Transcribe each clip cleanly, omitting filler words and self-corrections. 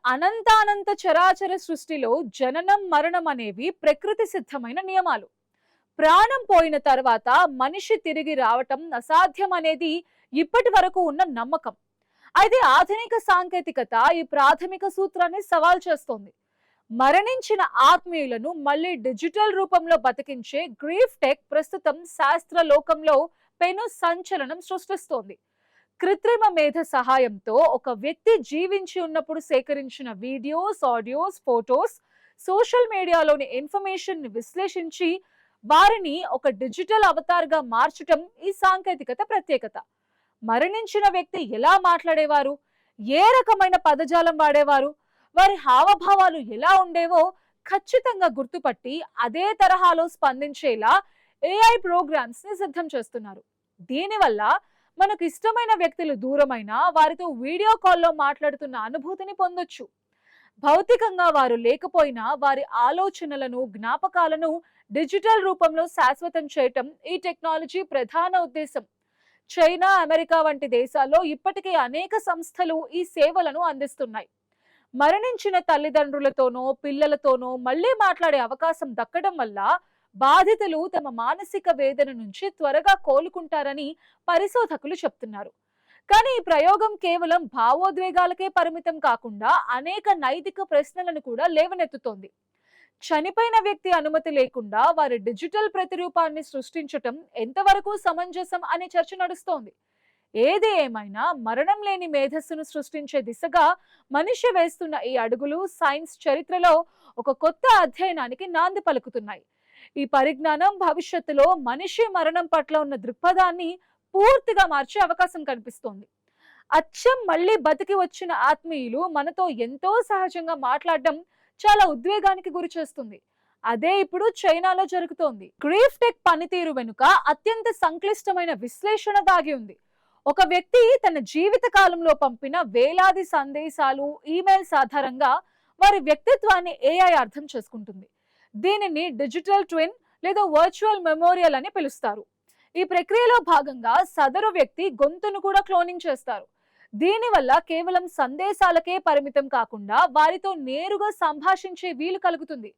అనంతానంత చరాచర సృష్టిలో జననం మరణం అనేవి ప్రకృతి సిద్ధమైన నియమాలు. ప్రాణం పోయిన తర్వాత మనిషి తిరిగి రావటం అసాధ్యం అనేది ఇప్పటి వరకు ఉన్న నమ్మకం. అయితే ఆధునిక సాంకేతికత ఈ ప్రాథమిక సూత్రాన్ని సవాల్ చేస్తోంది. మరణించిన ఆత్మీయులను మళ్ళీ డిజిటల్ రూపంలో బతికించే గ్రీఫ్ టెక్ ప్రస్తుతం శాస్త్ర లోకంలో పెను సంచలనం సృష్టిస్తోంది. కృత్రిమ మేధ సహాయంతో ఒక వ్యక్తి జీవించి ఉన్నప్పుడు సేకరించిన వీడియోస్, ఆడియోస్, ఫోటోస్, సోషల్ మీడియాలోని ఇన్ఫర్మేషన్ ని విశ్లేషించి వారిని ఒక డిజిటల్ అవతార్ గా మార్చటం ఈ సాంకేతికత ప్రత్యేకత. మరణించిన వ్యక్తి ఎలా మాట్లాడేవారు, ఏ రకమైన పదజాలం వాడేవారు, వారి హావభావాలు ఎలా ఉండేవో ఖచ్చితంగా గుర్తుపట్టి అదే తరహాలో స్పందించేలా ఏఐ ప్రోగ్రామ్స్ ని సిద్ధం చేస్తున్నారు. దీనివల్ల మనకు ఇష్టమైన వ్యక్తులు దూరమైన వారితో వీడియో కాల్లో మాట్లాడుతున్న అనుభూతిని పొందొచ్చు. భౌతికంగా వారు లేకపోయినా వారి ఆలోచనలను, జ్ఞాపకాలను డిజిటల్ రూపంలో శాశ్వతం చేయటం ఈ టెక్నాలజీ ప్రధాన ఉద్దేశం. చైనా, అమెరికా వంటి దేశాల్లో ఇప్పటికే అనేక సంస్థలు ఈ సేవలను అందిస్తున్నాయి. మరణించిన తల్లిదండ్రులతోనో పిల్లలతోనో మళ్ళీ మాట్లాడే అవకాశం దక్కడం వల్ల బాధితులు తమ మానసిక వేదన నుంచి త్వరగా కోలుకుంటారని పరిశోధకులు చెప్తున్నారు. కానీ ఈ ప్రయోగం కేవలం భావోద్వేగాలకే పరిమితం కాకుండా అనేక నైతిక ప్రశ్నలను కూడా లేవనెత్తుతోంది. చనిపోయిన వ్యక్తి అనుమతి లేకుండా వారి డిజిటల్ ప్రతిరూపాన్ని సృష్టించటం ఎంతవరకు సమంజసం అనే చర్చ నడుస్తోంది. ఏది ఏమైనా మరణం లేని మేధస్సును సృష్టించే దిశగా మనిషి వేస్తున్న ఈ అడుగులు సైన్స్ చరిత్రలో ఒక కొత్త అధ్యయనానికి నాంది పలుకుతున్నాయి. ఈ పరిజ్ఞానం భవిష్యత్తులో మనిషి మరణం పట్ల ఉన్న దృక్పథాన్ని పూర్తిగా మార్చే అవకాశం కనిపిస్తోంది. అచ్చం మళ్ళీ బతికి వచ్చిన ఆత్మీయులు మనతో ఎంతో సహజంగా మాట్లాడడం చాలా ఉద్వేగానికి గురి చేస్తుంది. అదే ఇప్పుడు చైనాలో జరుగుతోంది. గ్రీఫ్ టెక్ పనితీరు వెనుక అత్యంత సంక్లిష్టమైన విశ్లేషణ దాగి ఉంది. ఒక వ్యక్తి తన జీవిత కాలంలో పంపిన వేలాది సందేశాలు, ఈమెయిల్స్ ఆధారంగా వారి వ్యక్తిత్వాన్ని ఏఐ అర్థం చేసుకుంటుంది. దీనిని డిజిటల్ ట్విన్ లేదా వర్చువల్ మెమోరియల్ అని పిలుస్తారు. ఈ ప్రక్రియలో భాగంగా సదరు వ్యక్తి గొంతును కూడా క్లోనింగ్ చేస్తారు. దీనివల్ల కేవలం సందేశాలకే పరిమితం కాకుండా వారితో నేరుగా సంభాషించే వీలు కలుగుతుంది.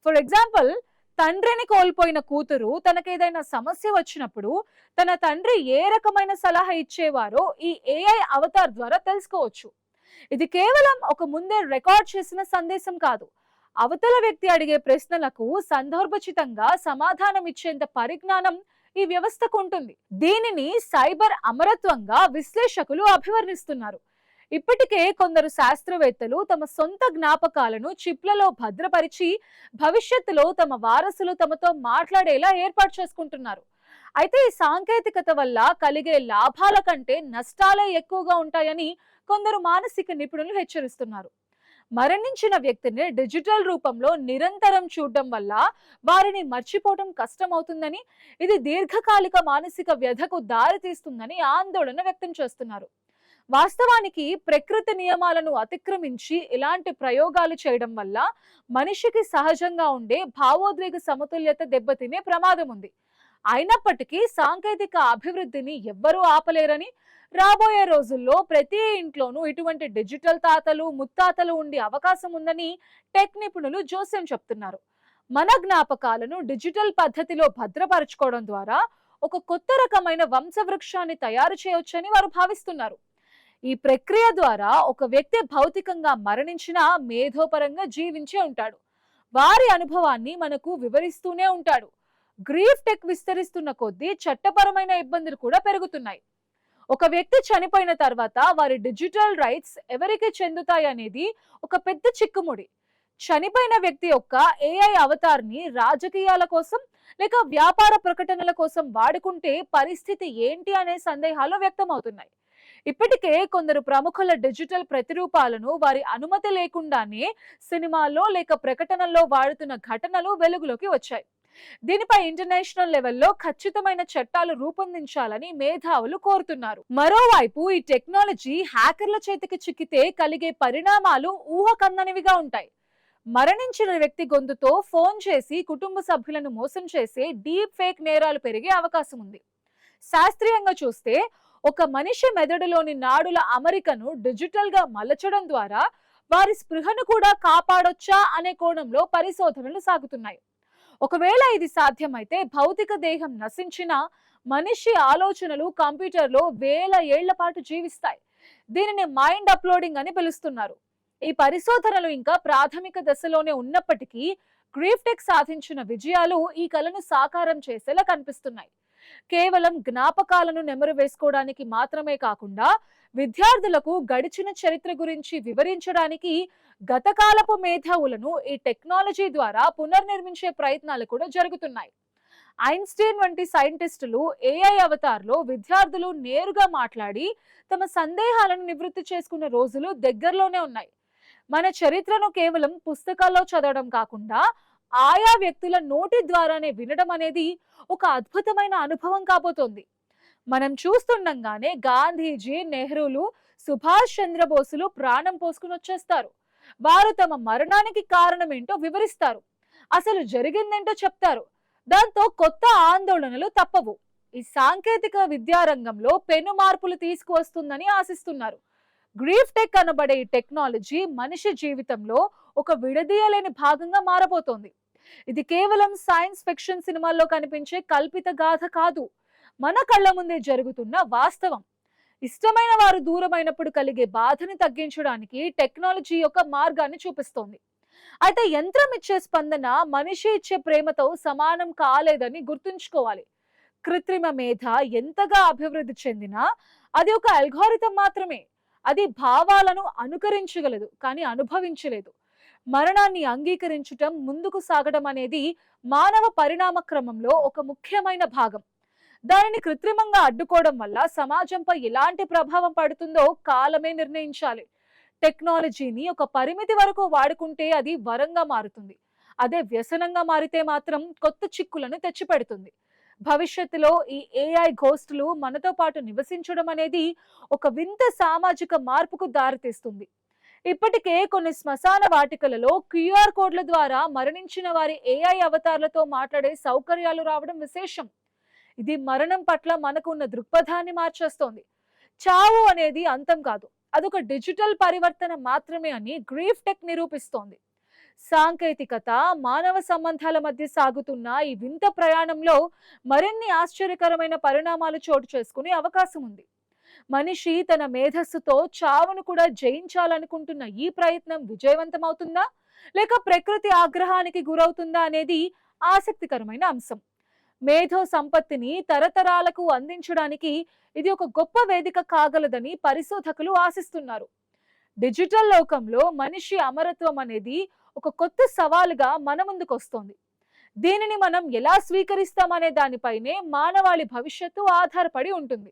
ఫర్ ఎగ్జాంపుల్, తండ్రిని కోల్పోయిన కూతురు తనకేదైనా సమస్య వచ్చినప్పుడు తన తండ్రి ఏ రకమైన సలహా ఇచ్చేవారో ఈ ఏఐ అవతార్ ద్వారా తెలుసుకోవచ్చు. ఇది కేవలం ఒక ముందే రికార్డ్ చేసిన సందేశం కాదు. అవతల వ్యక్తి అడిగే ప్రశ్నలకు సందర్భోచితంగా సమాధానం ఇచ్చేంత పరిజ్ఞానం ఈ వ్యవస్థకు ఉంటుంది. దీనిని సైబర్ అమరత్వంగా విశ్లేషకులు అభివర్ణిస్తున్నారు. ఇప్పటికే కొందరు శాస్త్రవేత్తలు తమ సొంత జ్ఞాపకాలను చిప్లలో భద్రపరిచి భవిష్యత్తులో తమ వారసులు తమతో మాట్లాడేలా ఏర్పాటు చేసుకుంటున్నారు. అయితే ఈ సాంకేతికత వల్ల కలిగే లాభాల కంటే నష్టాలే ఎక్కువగా ఉంటాయని కొందరు మానసిక నిపుణులు హెచ్చరిస్తున్నారు. మరణించిన వ్యక్తిని డిజిటల్ రూపంలో నిరంతరం చూడడం వల్ల వారిని మర్చిపోవడం కష్టమవుతుందని, ఇది దీర్ఘకాలిక మానసిక వ్యధకు దారితీస్తుందని ఆందోళన వ్యక్తం చేస్తున్నారు. వాస్తవానికి ప్రకృతి నియమాలను అతిక్రమించి ఇలాంటి ప్రయోగాలు చేయడం వల్ల మనిషికి సహజంగా ఉండే భావోద్వేగ సమతుల్యత దెబ్బతినే ప్రమాదం ఉంది. అయినప్పటికీ సాంకేతిక అభివృద్ధిని ఎవ్వరూ ఆపలేరని, రాబోయే రోజుల్లో ప్రతి ఇంట్లోనూ ఇటువంటి డిజిటల్ తాతలు, ముత్తాతలు ఉండే అవకాశం ఉందని టెక్ నిపుణులు జోస్యం చెప్తున్నారు. మన జ్ఞాపకాలను డిజిటల్ పద్ధతిలో భద్రపరచుకోవడం ద్వారా ఒక కొత్త రకమైన వంశవృక్షాన్ని తయారు చేయవచ్చని వారు భావిస్తున్నారు. ఈ ప్రక్రియ ద్వారా ఒక వ్యక్తి భౌతికంగా మరణించినా మేధోపరంగా జీవించే ఉంటాడు. వారి అనుభవాన్ని మనకు వివరిస్తూనే ఉంటాడు. గ్రీఫ్ టెక్ విస్తరిస్తున్న కొద్దీ చట్టపరమైన ఇబ్బందులు కూడా పెరుగుతున్నాయి. ఒక వ్యక్తి చనిపోయిన తర్వాత వారి డిజిటల్ రైట్స్ ఎవరికి చెందుతాయి అనేది ఒక పెద్ద చిక్కుముడి. చనిపోయిన వ్యక్తి యొక్క ఏఐ అవతార్ ని రాజకీయాల కోసం లేక వ్యాపార ప్రకటనల కోసం వాడుకుంటే పరిస్థితి ఏంటి అనే సందేహాలు వ్యక్తమవుతున్నాయి. ఇప్పటికే కొందరు ప్రముఖుల డిజిటల్ ప్రతిరూపాలను వారి అనుమతి లేకుండానే సినిమాల్లో లేక ప్రకటనల్లో వాడుతున్న ఘటనలు వెలుగులోకి వచ్చాయి. దీనిపై ఇంటర్నేషనల్ లెవెల్లో ఖచ్చితమైన చట్టాలు రూపొందించాలని మేధావులు కోరుతున్నారు. మరోవైపు ఈ టెక్నాలజీ హ్యాకర్ల చేతికి చిక్కితే కలిగే పరిణామాలు ఊహకందనివిగా ఉంటాయి. మరణించిన వ్యక్తి గొంతుతో ఫోన్ చేసి కుటుంబ సభ్యులను మోసం చేసే డీప్ ఫేక్ నేరాలు పెరిగే అవకాశం ఉంది. శాస్త్రీయంగా చూస్తే ఒక మనిషి మెదడులోని నాడుల అమరికను డిజిటల్ గా మలచడం ద్వారా వారి స్పృహను కూడా కాపాడొచ్చా అనే కోణంలో పరిశోధనలు సాగుతున్నాయి. ఒకవేళ ఇది సాధ్యమైతే భౌతిక దేహం నశించిన మనిషి ఆలోచనలు కంప్యూటర్లో వేల ఏళ్ల పాటు జీవిస్తాయి. దీనిని మైండ్ అప్లోడింగ్ అని పిలుస్తున్నారు. ఈ పరిశోధనలు ఇంకా ప్రాథమిక దశలోనే ఉన్నప్పటికీ గ్రీఫ్టెక్ సాధించిన విజయాలు ఈ కలను సాకారం చేసేలా కనిపిస్తున్నాయి. కేవలం జ్ఞాపకాలను నెమరు వేసుకోవడానికి మాత్రమే కాకుండా విద్యార్థులకు గడిచిన చరిత్ర గురించి వివరించడానికి గతకాలపు మేధావులను ఈ టెక్నాలజీ ద్వారా పునర్నిర్మించే ప్రయత్నాలు కూడా జరుగుతున్నాయి. ఐన్స్టీన్ వంటి సైంటిస్టులు ఏఐ అవతార్లో విద్యార్థులు నేరుగా మాట్లాడి తమ సందేహాలను నివృత్తి చేసుకున్న రోజులు దగ్గరలోనే ఉన్నాయి. మన చరిత్రను కేవలం పుస్తకాల్లో చదవడం కాకుండా ఆయా వ్యక్తుల నోటి ద్వారానే వినడం అనేది ఒక అద్భుతమైన అనుభవం కాబోతోంది. మనం చూస్తుండగానే గాంధీజీ, నెహ్రూలు, సుభాష్ చంద్రబోసులు ప్రాణం పోసుకుని వచ్చేస్తారు. వారు తమ మరణానికి కారణం ఏంటో వివరిస్తారు, అసలు జరిగిందేంటో చెప్తారు. దాంతో కొత్త ఆందోళనలు తప్పవు. ఈ సాంకేతిక విద్యారంగంలో పెను మార్పులు తీసుకువస్తుందని ఆశిస్తున్నారు. గ్రీఫ్టెక్ అనబడే ఈ టెక్నాలజీ మనిషి జీవితంలో ఒక విడదీయలేని భాగంగా మారబోతోంది. ఇది కేవలం సైన్స్ ఫిక్షన్ సినిమాల్లో కనిపించే కల్పిత గాథ కాదు, మన కళ్ళ ముందే జరుగుతున్న వాస్తవం. ఇష్టమైన వారు దూరమైనప్పుడు కలిగే బాధని తగ్గించడానికి టెక్నాలజీ యొక్క మార్గాన్ని చూపిస్తోంది. అయితే యంత్రం ఇచ్చే స్పందన మనిషి ఇచ్చే ప్రేమతో సమానం కాలేదని గుర్తుంచుకోవాలి. కృత్రిమ మేధ ఎంతగా అభివృద్ధి చెందినా అది ఒక అల్గోరిథం మాత్రమే. అది భావాలను అనుకరించగలదు కానీ అనుభవించలేదు. మరణాన్ని అంగీకరించటం, ముందుకు సాగడం అనేది మానవ పరిణామ క్రమంలో ఒక ముఖ్యమైన భాగం. దానిని కృత్రిమంగా అడ్డుకోవడం వల్ల సమాజంపై ఎలాంటి ప్రభావం పడుతుందో కాలమే నిర్ణయించాలి. టెక్నాలజీని ఒక పరిమితి వరకు వాడుకుంటే అది వరంగా మారుతుంది. అదే వ్యసనంగా మారితే మాత్రం కొత్త చిక్కులను తెచ్చిపెడుతుంది. భవిష్యత్తులో ఈ ఏఐ ఘోస్టులు మనతో పాటు నివసించడం అనేది ఒక వింత సామాజిక మార్పుకు దారితీస్తుంది. ఇప్పటికే కొన్ని శ్మశాన వాటికలలో క్యూఆర్ కోడ్ల ద్వారా మరణించిన వారి ఏఐ అవతార్లతో మాట్లాడే సౌకర్యాలు రావడం విశేషం. ఇది మరణం పట్ల మనకు ఉన్న దృక్పథాన్ని మార్చేస్తోంది. చావు అనేది అంతం కాదు, అదొక డిజిటల్ పరివర్తన మాత్రమే అని గ్రీఫ్టెక్ నిరూపిస్తోంది. సాంకేతికత, మానవ సంబంధాల మధ్య సాగుతున్న ఈ వింత ప్రయాణంలో మరిన్ని ఆశ్చర్యకరమైన పరిణామాలు చోటు చేసుకునే అవకాశం ఉంది. మనిషి తన మేధస్సుతో చావును కూడా జయించాలనుకుంటున్న ఈ ప్రయత్నం విజయవంతమవుతుందా లేక ప్రకృతి ఆగ్రహానికి గురవుతుందా అనేది ఆసక్తికరమైన అంశం. మేధో సంపత్తిని తరతరాలకు అందించడానికి ఇది ఒక గొప్ప వేదిక కాగలదని పరిశోధకులు ఆశిస్తున్నారు. డిజిటల్ లోకంలో మనిషి అమరత్వం అనేది ఒక కొత్త సవాలుగా మన ముందుకు వస్తోంది. దీనిని మనం ఎలా స్వీకరిస్తామనే దానిపైనే మానవాళి భవిష్యత్తు ఆధారపడి ఉంటుంది.